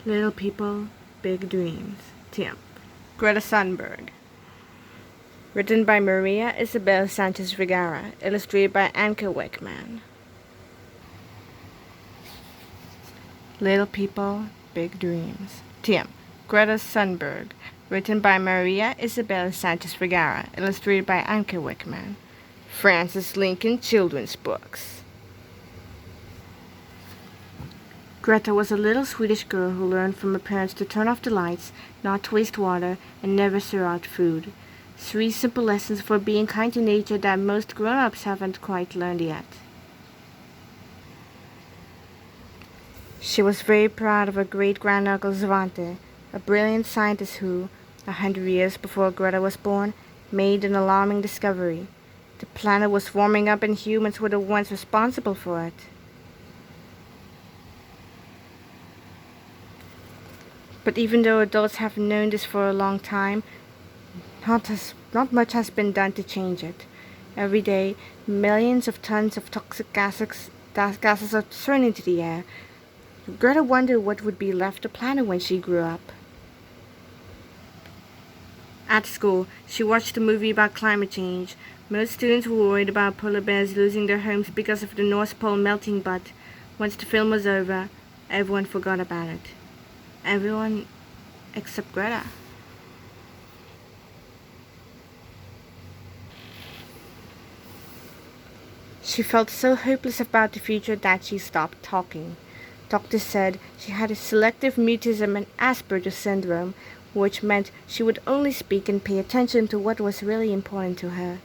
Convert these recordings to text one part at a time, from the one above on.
Little People, Big Dreams. Tim. Greta Thunberg. Written by Maria Isabel Sanchez Vegara. Illustrated by Anke Wickman. Little People, Big Dreams. Tim. Greta Thunberg. Written by Maria Isabel Sanchez Vegara. Illustrated by Anke Wickman. Francis Lincoln Children's Books. Greta was a little Swedish girl who learned from her parents to turn off the lights, not to waste water, and never throw out food. 3 simple lessons for being kind to nature that most grown-ups haven't quite learned yet. She was very proud of her great-granduncle Svante, a brilliant scientist who, 100 years before Greta was born, made an alarming discovery. The planet was warming up and humans were the ones responsible for it. But even though adults have known this for a long time, not much has been done to change it. Every day, millions of tons of toxic gases are thrown into the air. Greta wondered what would be left of the planet when she grew up. At school, she watched a movie about climate change. Most students were worried about polar bears losing their homes because of the North Pole melting, but once the film was over, everyone forgot about it. Everyone except Greta. She felt so hopeless about the future that she stopped talking. Doctors said she had a selective mutism and Asperger's syndrome, which meant she would only speak and pay attention to what was really important to her.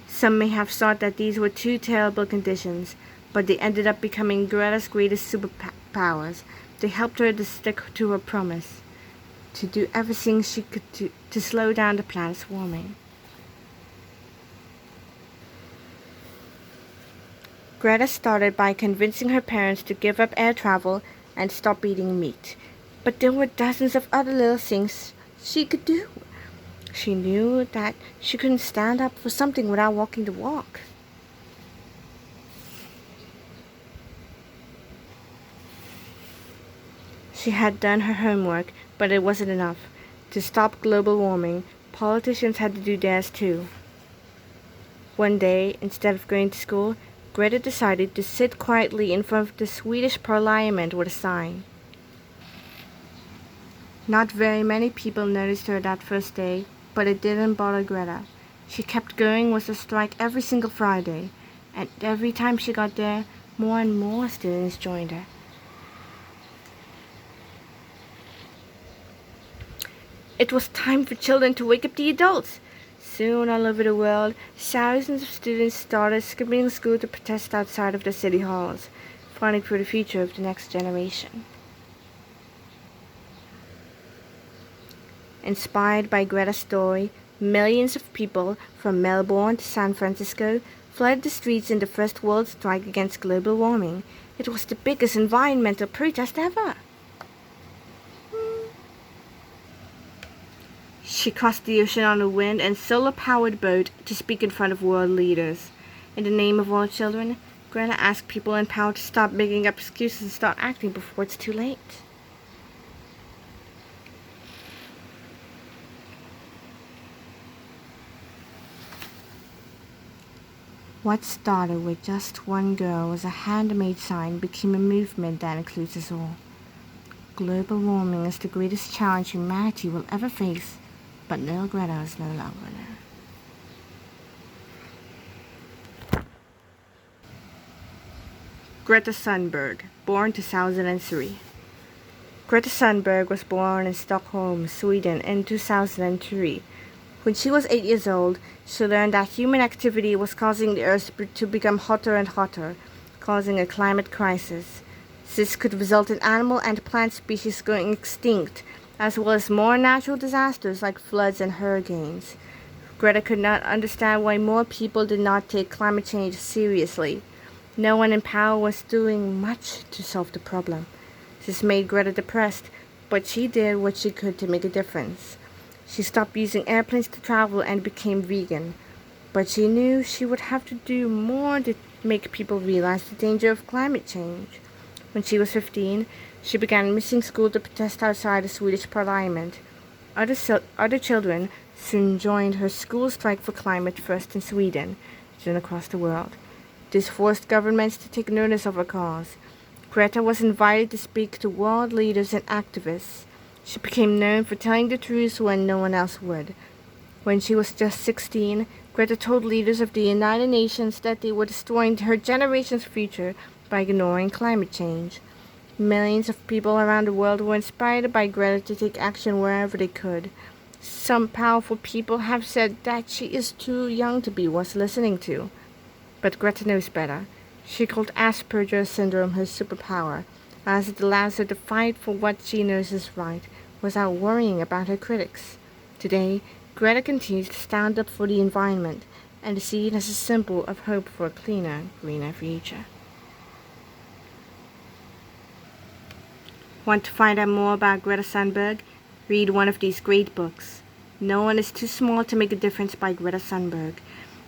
Some may have thought that these were 2 terrible conditions, but they ended up becoming Greta's greatest superpowers. They helped her to stick to her promise, to do everything she could to slow down the planet's warming. Greta started by convincing her parents to give up air travel and stop eating meat. But there were dozens of other little things she could do. She knew that she couldn't stand up for something without walking the walk. She had done her homework, but it wasn't enough. To stop global warming, politicians had to do theirs too. One day, instead of going to school, Greta decided to sit quietly in front of the Swedish Parliament with a sign. Not very many people noticed her that first day, but it didn't bother Greta. She kept going with the strike every single Friday, and every time she got there, more and more students joined her. It was time for children to wake up the adults. Soon, all over the world, thousands of students started skipping school to protest outside of the city halls, fighting for the future of the next generation. Inspired by Greta's story, millions of people from Melbourne to San Francisco flooded the streets in the first world strike against global warming. It was the biggest environmental protest ever. She crossed the ocean on a wind and solar-powered boat to speak in front of world leaders. In the name of all children, Greta asked people in power to stop making up excuses and start acting before it's too late. What started with just one girl as a handmade sign became a movement that includes us all. Global warming is the greatest challenge humanity will ever face. But little Greta is no longer there. Greta Thunberg, born 2003. Greta Thunberg was born in Stockholm, Sweden in 2003. When she was 8 years old, she learned that human activity was causing the Earth to become hotter and hotter, causing a climate crisis. This could result in animal and plant species going extinct, as well as more natural disasters like floods and hurricanes. Greta could not understand why more people did not take climate change seriously. No one in power was doing much to solve the problem. This made Greta depressed, but she did what she could to make a difference. She stopped using airplanes to travel and became vegan. But she knew she would have to do more to make people realize the danger of climate change. When she was 15, she began missing school to protest outside the Swedish Parliament. Other children soon joined her school strike for climate, first in Sweden, then across the world. This forced governments to take notice of her cause. Greta was invited to speak to world leaders and activists. She became known for telling the truth when no one else would. When she was just 16, Greta told leaders of the United Nations that they were destroying her generation's future by ignoring climate change. Millions of people around the world were inspired by Greta to take action wherever they could. Some powerful people have said that she is too young to be worth listening to. But Greta knows better. She called Asperger's syndrome her superpower, as it allows her to fight for what she knows is right, without worrying about her critics. Today, Greta continues to stand up for the environment and is seen as a symbol of hope for a cleaner, greener future. Want to find out more about Greta Thunberg? Read one of these great books. No One is Too Small to Make a Difference by Greta Thunberg.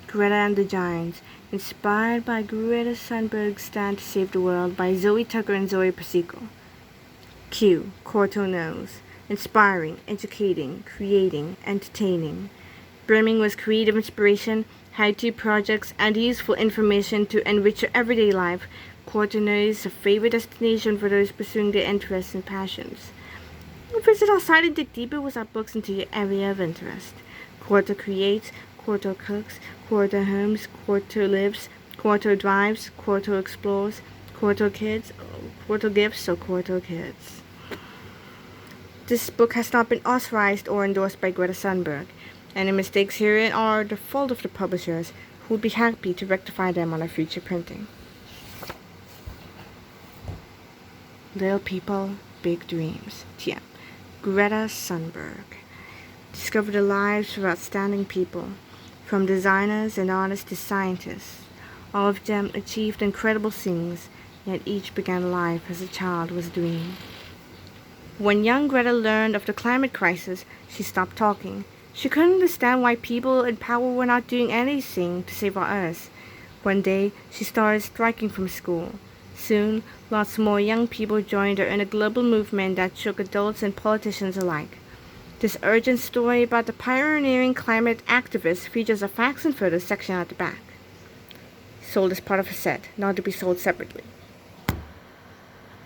Greta and the Giants, inspired by Greta Thunberg's Stand to Save the World by Zoe Tucker and Zoe Pasico. Q. Corto Knows. Inspiring, educating, creating, entertaining. Brimming with creative inspiration, how-to projects, and useful information to enrich your everyday life, Corto Knows is a favorite destination for those pursuing their interests and passions. Visit our site and dig deeper with our books into your area of interest. Corto creates, Corto cooks, Corto homes, Corto lives, Corto drives, Corto explores, Corto kids, Corto gifts, so Corto kids. This book has not been authorized or endorsed by Greta Thunberg. Any mistakes herein are the fault of the publishers, who would be happy to rectify them on a future printing. Little People, Big Dreams. TM. Greta Thunberg. Discover the lives of outstanding people, from designers and artists to scientists. All of them achieved incredible things, yet each began life as a child with a dream. When young Greta learned of the climate crisis, she stopped talking. She couldn't understand why people in power were not doing anything to save our Earth. One day, she started striking from school. Soon, lots more young people joined her in a global movement that shook adults and politicians alike. This urgent story about the pioneering climate activist features a facts and photos section at the back. Sold as part of a set, not to be sold separately.